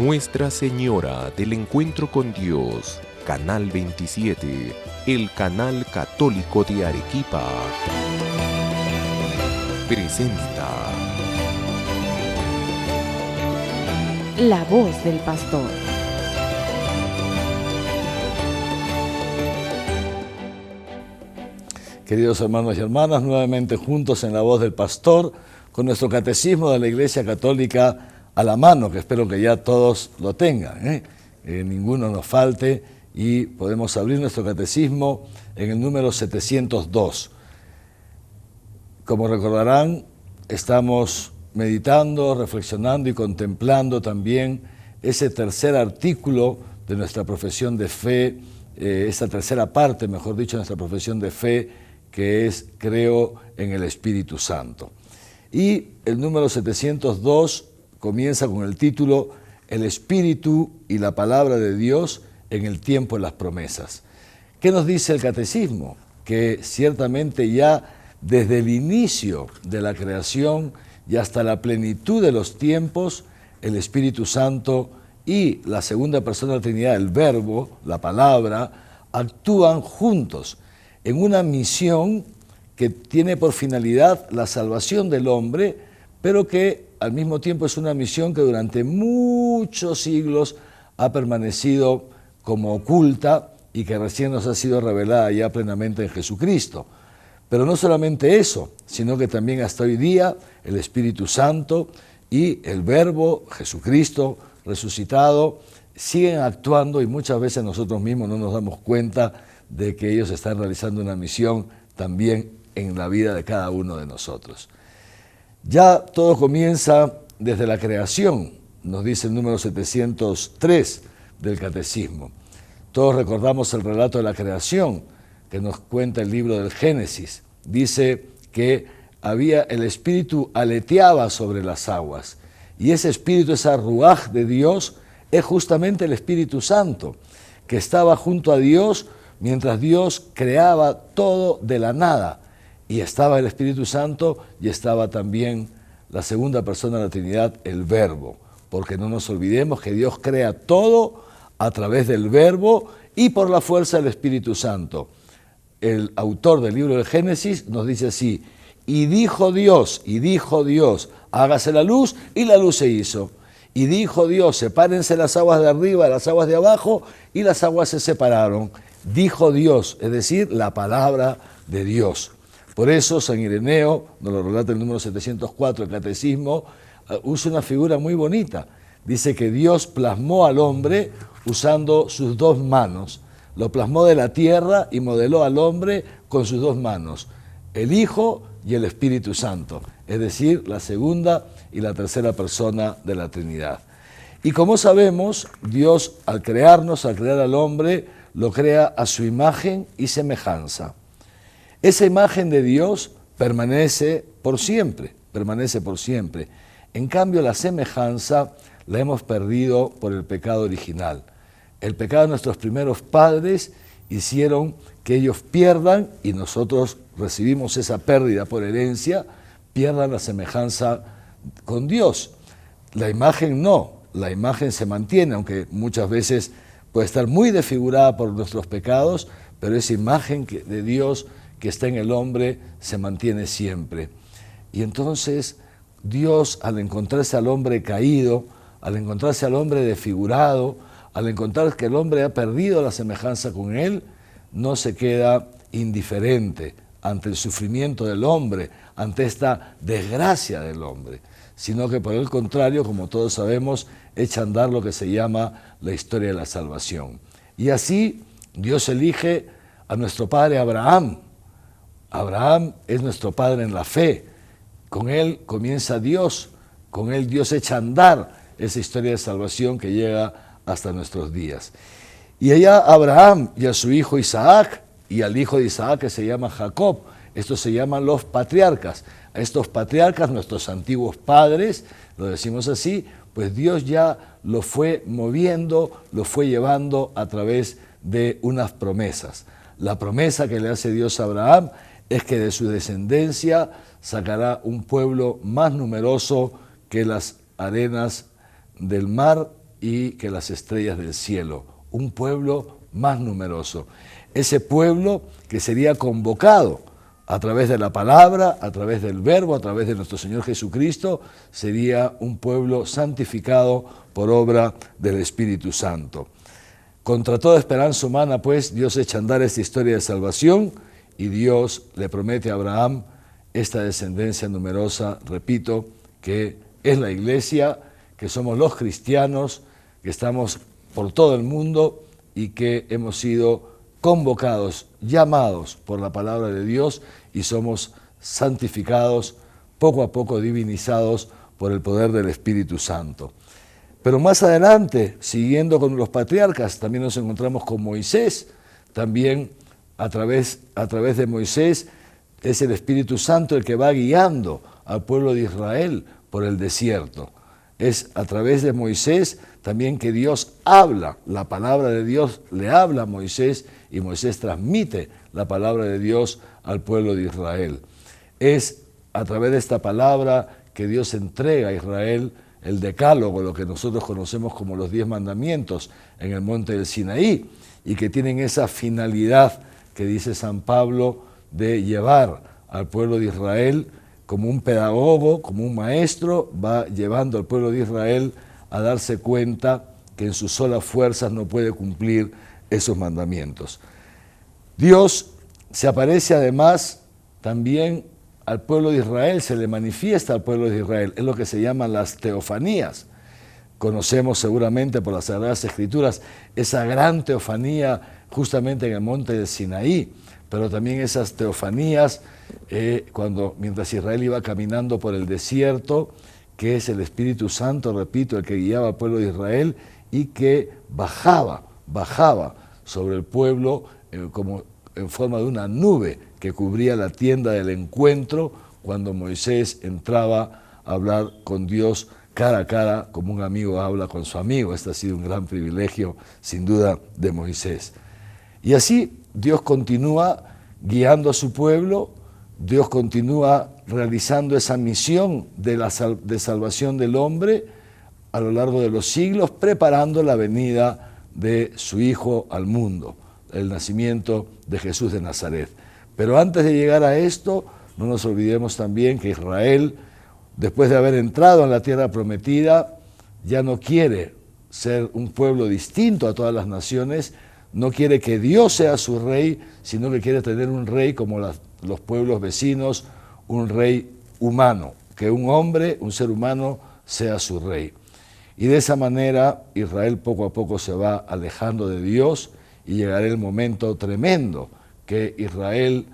Nuestra Señora del Encuentro con Dios, Canal 27, el canal católico de Arequipa, presenta La Voz del Pastor. Queridos hermanos y hermanas, nuevamente juntos en La Voz del Pastor, con nuestro catecismo de la Iglesia Católica a la mano, que espero que ya todos lo tengan, que ninguno nos falte, y podemos abrir nuestro catecismo en el número 702. Como recordarán, estamos meditando, reflexionando y contemplando también ese tercer artículo de nuestra profesión de fe, esa tercera parte, mejor dicho, de nuestra profesión de fe, que es creo en el Espíritu Santo. Y el número 702 comienza con el título El Espíritu y la Palabra de Dios en el tiempo de las promesas. ¿Qué nos dice el catecismo? Que ciertamente ya desde el inicio de la creación y hasta la plenitud de los tiempos, el Espíritu Santo y la segunda persona de la Trinidad, el Verbo, la Palabra, actúan juntos en una misión que tiene por finalidad la salvación del hombre, pero que al mismo tiempo es una misión que durante muchos siglos ha permanecido como oculta y que recién nos ha sido revelada ya plenamente en Jesucristo. Pero no solamente eso, sino que también hasta hoy día el Espíritu Santo y el Verbo, Jesucristo resucitado, siguen actuando y muchas veces nosotros mismos no nos damos cuenta de que ellos están realizando una misión también en la vida de cada uno de nosotros. Ya todo comienza desde la creación, nos dice el número 703 del Catecismo. Todos recordamos el relato de la creación que nos cuenta el libro del Génesis. Dice que el Espíritu aleteaba sobre las aguas y ese Espíritu, esa ruaj de Dios, es justamente el Espíritu Santo, que estaba junto a Dios mientras Dios creaba todo de la nada. Y estaba el Espíritu Santo y estaba también la segunda persona de la Trinidad, el Verbo. Porque no nos olvidemos que Dios crea todo a través del Verbo y por la fuerza del Espíritu Santo. El autor del libro del Génesis nos dice así: y dijo Dios, hágase la luz, y la luz se hizo. Y dijo Dios, sepárense las aguas de arriba de las aguas de abajo, y las aguas se separaron. Dijo Dios, es decir, la palabra de Dios. Por eso San Ireneo, nos lo relata el número 704 del Catecismo, usa una figura muy bonita. Dice que Dios plasmó al hombre usando sus dos manos. Lo plasmó de la tierra y modeló al hombre con sus dos manos, el Hijo y el Espíritu Santo, es decir, la segunda y la tercera persona de la Trinidad. Y como sabemos, Dios al crearnos, al crear al hombre, lo crea a su imagen y semejanza. Esa imagen de Dios permanece por siempre, En cambio, la semejanza la hemos perdido por el pecado original. El pecado de nuestros primeros padres hicieron que ellos pierdan, y nosotros recibimos esa pérdida por herencia, pierdan la semejanza con Dios. La imagen no, la imagen se mantiene, aunque muchas veces puede estar muy desfigurada por nuestros pecados, pero esa imagen de Dios que está en el hombre se mantiene siempre. Y entonces Dios, al encontrarse al hombre caído, al encontrarse al hombre desfigurado, al encontrar que el hombre ha perdido la semejanza con él, no se queda indiferente ante el sufrimiento del hombre, ante esta desgracia del hombre, sino que por el contrario, como todos sabemos, echa a andar lo que se llama la historia de la salvación. Y así Dios elige a nuestro padre Abraham. Abraham es nuestro padre en la fe. Con él comienza Dios, con él Dios echa a andar esa historia de salvación que llega hasta nuestros días. Y allá Abraham y a su hijo Isaac, y al hijo de Isaac que se llama Jacob, estos se llaman los patriarcas. A estos patriarcas, nuestros antiguos padres, lo decimos así, pues Dios ya lo fue moviendo, lo fue llevando a través de unas promesas. La promesa que le hace Dios a Abraham es que de su descendencia sacará un pueblo más numeroso que las arenas del mar y que las estrellas del cielo, un pueblo más numeroso. Ese pueblo que sería convocado a través de la palabra, a través del verbo, a través de nuestro Señor Jesucristo, sería un pueblo santificado por obra del Espíritu Santo. Contra toda esperanza humana, pues, Dios echa a andar esta historia de salvación y Dios le promete a Abraham esta descendencia numerosa, repito, que es la iglesia, que somos los cristianos, que estamos por todo el mundo y que hemos sido convocados, llamados por la palabra de Dios y somos santificados, poco a poco divinizados por el poder del Espíritu Santo. Pero más adelante, siguiendo con los patriarcas, también nos encontramos con Moisés. También a través de Moisés es el Espíritu Santo el que va guiando al pueblo de Israel por el desierto. Es a través de Moisés también que Dios habla, la palabra de Dios le habla a Moisés y Moisés transmite la palabra de Dios al pueblo de Israel. Es a través de esta palabra que Dios entrega a Israel el decálogo, lo que nosotros conocemos como los 10 mandamientos en el monte del Sinaí, y que tienen esa finalidad que dice San Pablo de llevar al pueblo de Israel como un pedagogo, como un maestro, va llevando al pueblo de Israel a darse cuenta que en sus solas fuerzas no puede cumplir esos mandamientos. Dios se aparece además también al pueblo de Israel, se le manifiesta al pueblo de Israel, es lo que se llaman las teofanías. Conocemos seguramente por las Sagradas Escrituras esa gran teofanía justamente en el monte del Sinaí, pero también esas teofanías mientras Israel iba caminando por el desierto, que es el Espíritu Santo, repito, el que guiaba al pueblo de Israel y que bajaba sobre el pueblo como en forma de una nube que cubría la tienda del encuentro cuando Moisés entraba a hablar con Dios cara a cara, como un amigo habla con su amigo. Este ha sido un gran privilegio, sin duda, de Moisés. Y así Dios continúa guiando a su pueblo, Dios continúa realizando esa misión de salvación del hombre a lo largo de los siglos, preparando la venida de su Hijo al mundo, el nacimiento de Jesús de Nazaret. Pero antes de llegar a esto, no nos olvidemos también que Israel, después de haber entrado en la tierra prometida, ya no quiere ser un pueblo distinto a todas las naciones, no quiere que Dios sea su rey, sino que quiere tener un rey como los pueblos vecinos, un rey humano, que un hombre, un ser humano, sea su rey. Y de esa manera Israel poco a poco se va alejando de Dios y llegará el momento tremendo que Israel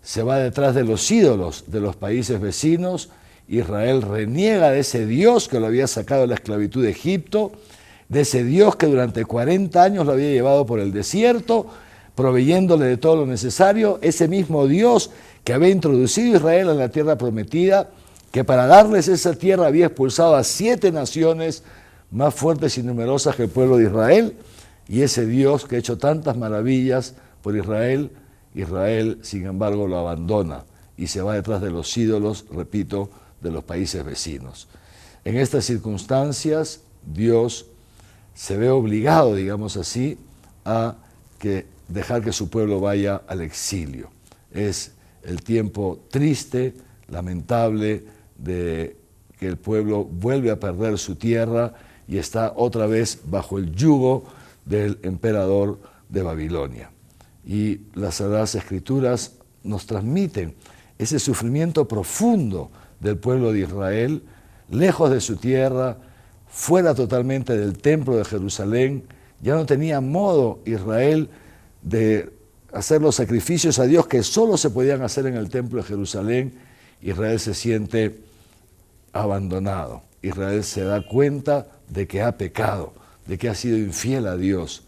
se va detrás de los ídolos de los países vecinos. Israel reniega de ese Dios que lo había sacado de la esclavitud de Egipto, de ese Dios que durante 40 años lo había llevado por el desierto, proveyéndole de todo lo necesario, ese mismo Dios que había introducido a Israel en la tierra prometida, que para darles esa tierra había expulsado a 7 naciones más fuertes y numerosas que el pueblo de Israel, y ese Dios que ha hecho tantas maravillas por Israel, Israel, sin embargo, lo abandona y se va detrás de los ídolos, repito, de los países vecinos. En estas circunstancias, Dios se ve obligado, digamos así, a dejar que su pueblo vaya al exilio. Es el tiempo triste, lamentable, de que el pueblo vuelve a perder su tierra y está otra vez bajo el yugo del emperador de Babilonia. Y las Sagradas Escrituras nos transmiten ese sufrimiento profundo del pueblo de Israel, lejos de su tierra, fuera totalmente del templo de Jerusalén. Ya no tenía modo Israel de hacer los sacrificios a Dios que solo se podían hacer en el templo de Jerusalén. Israel se siente abandonado. Israel se da cuenta de que ha pecado, de que ha sido infiel a Dios.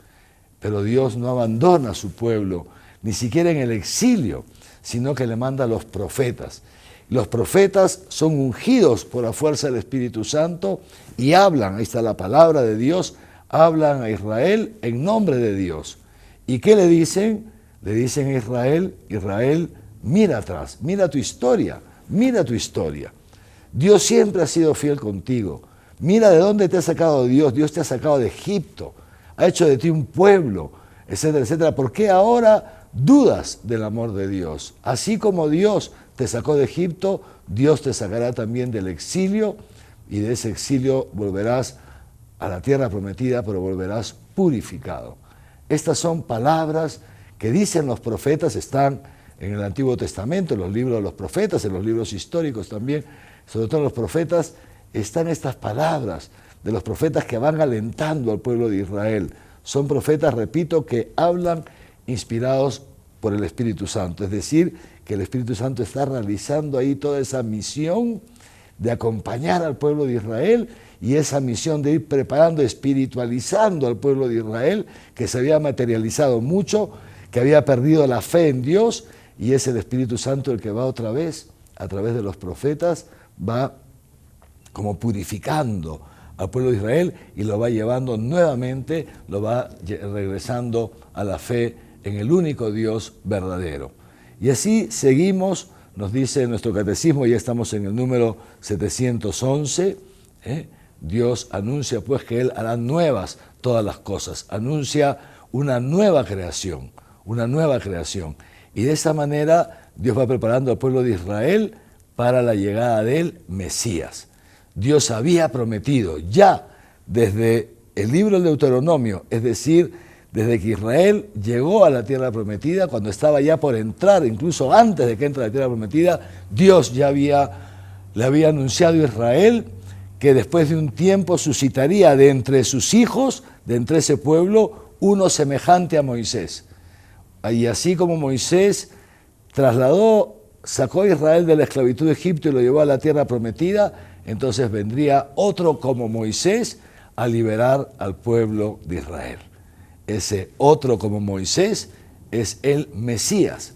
Pero Dios no abandona a su pueblo, ni siquiera en el exilio, sino que le manda a los profetas. Los profetas son ungidos por la fuerza del Espíritu Santo y hablan, ahí está la palabra de Dios, hablan a Israel en nombre de Dios. ¿Y qué le dicen? Le dicen a Israel, Israel, mira atrás, mira tu historia, mira tu historia. Dios siempre ha sido fiel contigo. Mira de dónde te ha sacado Dios. Dios te ha sacado de Egipto, ha hecho de ti un pueblo, etcétera, etcétera. ¿Por qué ahora dudas del amor de Dios? Así como Dios te sacó de Egipto, Dios te sacará también del exilio, y de ese exilio volverás a la tierra prometida, pero volverás purificado. Estas son palabras que dicen los profetas, están en el Antiguo Testamento, en los libros de los profetas, en los libros históricos también, sobre todo en los profetas, están estas palabras de los profetas que van alentando al pueblo de Israel. Son profetas, repito, que hablan inspirados por el Espíritu Santo, es decir, que el Espíritu Santo está realizando ahí toda esa misión de acompañar al pueblo de Israel y esa misión de ir preparando, espiritualizando al pueblo de Israel, que se había materializado mucho, que había perdido la fe en Dios, y es el Espíritu Santo el que va otra vez, a través de los profetas, va como purificando al pueblo de Israel y lo va llevando nuevamente, lo va regresando a la fe en el único Dios verdadero. Y así seguimos, nos dice nuestro catecismo, ya estamos en el número 711, Dios anuncia pues que Él hará nuevas todas las cosas, anuncia una nueva creación, y de esa manera Dios va preparando al pueblo de Israel para la llegada del Mesías. Dios había prometido ya desde el libro del Deuteronomio, es decir, desde que Israel llegó a la tierra prometida, cuando estaba ya por entrar, incluso antes de que entre a la tierra prometida, Dios ya le había anunciado a Israel que después de un tiempo suscitaría de entre sus hijos, de entre ese pueblo, uno semejante a Moisés. Y así como Moisés sacó a Israel de la esclavitud de Egipto y lo llevó a la tierra prometida, entonces vendría otro como Moisés a liberar al pueblo de Israel. Ese otro como Moisés es el Mesías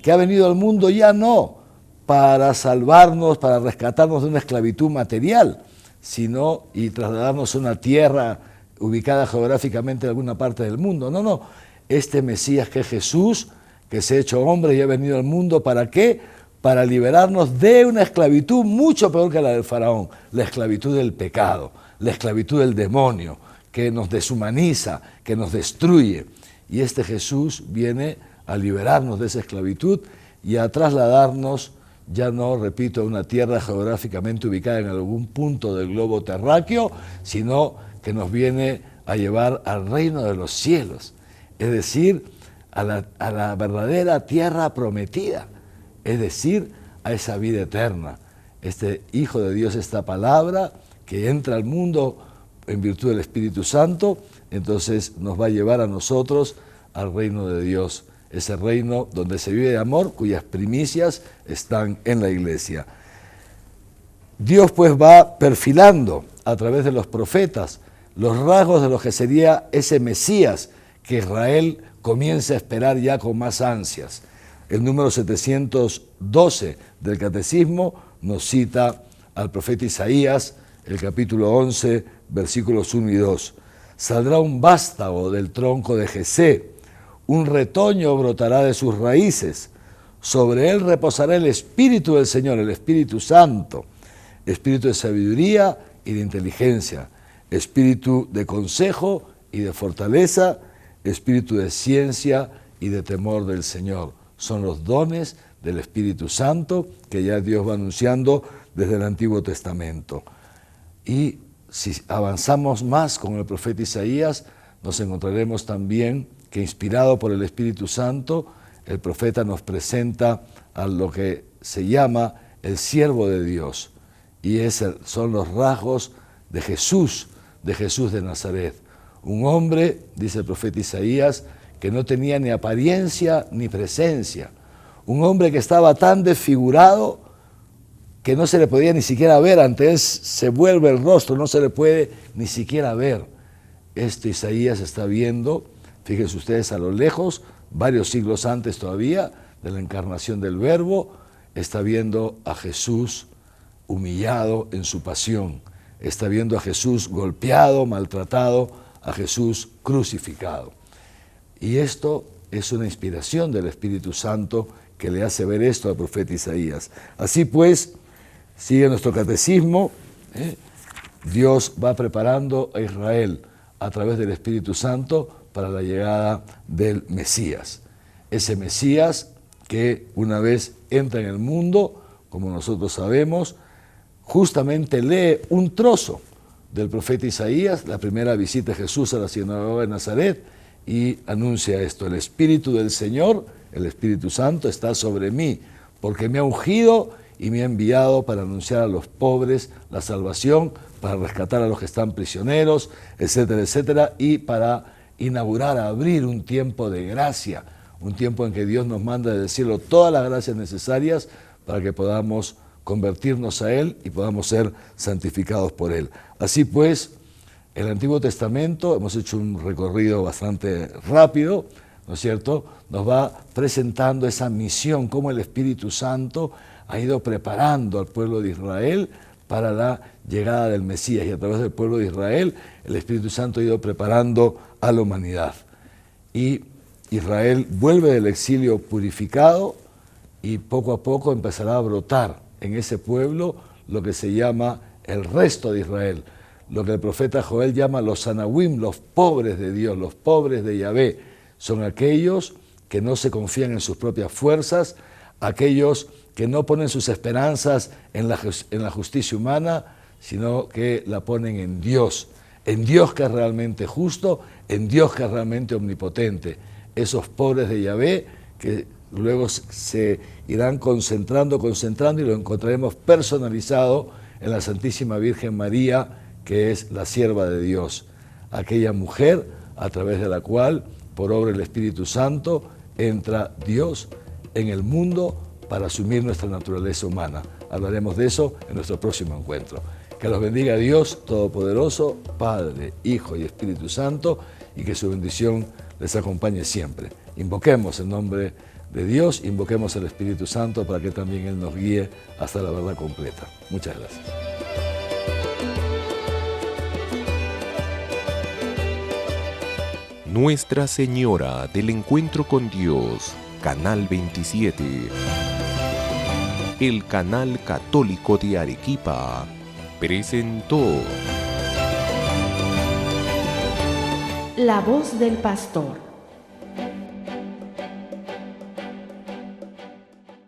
que ha venido al mundo ya no para salvarnos, para rescatarnos de una esclavitud material, sino y trasladarnos a una tierra ubicada geográficamente en alguna parte del mundo. No, este Mesías que es Jesús, que se ha hecho hombre y ha venido al mundo, ¿para qué? Para liberarnos de una esclavitud mucho peor que la del faraón, la esclavitud del pecado, la esclavitud del demonio, que nos deshumaniza, que nos destruye. Y este Jesús viene a liberarnos de esa esclavitud y a trasladarnos, ya no, repito, a una tierra geográficamente ubicada en algún punto del globo terráqueo, sino que nos viene a llevar al reino de los cielos, es decir, a la verdadera tierra prometida, es decir, a esa vida eterna. Este Hijo de Dios, esta palabra que entra al mundo en virtud del Espíritu Santo, entonces nos va a llevar a nosotros al reino de Dios, ese reino donde se vive de amor, cuyas primicias están en la iglesia. Dios pues va perfilando a través de los profetas los rasgos de lo que sería ese Mesías que Israel comienza a esperar ya con más ansias. El número 712 del Catecismo nos cita al profeta Isaías, el capítulo 11, versículos 1 y 2. Saldrá un vástago del tronco de Jesé, un retoño brotará de sus raíces, sobre él reposará el Espíritu del Señor, el Espíritu Santo, espíritu de sabiduría y de inteligencia, espíritu de consejo y de fortaleza, espíritu de ciencia y de temor del Señor. Son los dones del Espíritu Santo que ya Dios va anunciando desde el Antiguo Testamento. Y si avanzamos más con el profeta Isaías, nos encontraremos también que inspirado por el Espíritu Santo, el profeta nos presenta a lo que se llama el siervo de Dios. Y son los rasgos de Jesús de Nazaret. Un hombre, dice el profeta Isaías, que no tenía ni apariencia ni presencia. Un hombre que estaba tan desfigurado que no se le podía ni siquiera ver, ante él se vuelve el rostro, no se le puede ni siquiera ver. Isaías está viendo, fíjense ustedes a lo lejos, varios siglos antes todavía de la encarnación del Verbo, está viendo a Jesús humillado en su pasión, está viendo a Jesús golpeado, maltratado, a Jesús crucificado. Y esto es una inspiración del Espíritu Santo que le hace ver esto al profeta Isaías. Así pues, sigue nuestro catecismo Dios va preparando a Israel a través del Espíritu Santo para la llegada del Mesías. Ese Mesías que una vez entra en el mundo, como nosotros sabemos, justamente lee un trozo del profeta Isaías, la primera visita de Jesús a la sinagoga de Nazaret, y anuncia esto: el Espíritu del Señor, el Espíritu Santo, está sobre mí, porque me ha ungido y me ha enviado para anunciar a los pobres la salvación, para rescatar a los que están prisioneros, etcétera, etcétera, y para inaugurar, abrir un tiempo de gracia, un tiempo en que Dios nos manda del cielo todas las gracias necesarias para que podamos convertirnos a Él y podamos ser santificados por Él. Así pues, el Antiguo Testamento, hemos hecho un recorrido bastante rápido, ¿no es cierto?, nos va presentando esa misión, cómo el Espíritu Santo ha ido preparando al pueblo de Israel para la llegada del Mesías, y a través del pueblo de Israel el Espíritu Santo ha ido preparando a la humanidad. Y Israel vuelve del exilio purificado y poco a poco empezará a brotar en ese pueblo lo que se llama el resto de Israel, lo que el profeta Joel llama los Anahuim, los pobres de Dios, los pobres de Yahvé. Son aquellos que no se confían en sus propias fuerzas, aquellos que no ponen sus esperanzas en la justicia humana, sino que la ponen en Dios que es realmente justo, en Dios que es realmente omnipotente. Esos pobres de Yahvé que luego se irán concentrando y lo encontraremos personalizado en la Santísima Virgen María, que es la sierva de Dios, aquella mujer a través de la cual, por obra del Espíritu Santo, entra Dios en el mundo para asumir nuestra naturaleza humana. Hablaremos de eso en nuestro próximo encuentro. Que los bendiga Dios Todopoderoso, Padre, Hijo y Espíritu Santo, y que su bendición les acompañe siempre. Invoquemos el nombre de Dios, invoquemos al Espíritu Santo para que también Él nos guíe hasta la verdad completa. Muchas gracias. Nuestra Señora del Encuentro con Dios, Canal 27. El Canal Católico de Arequipa presentó La voz del pastor.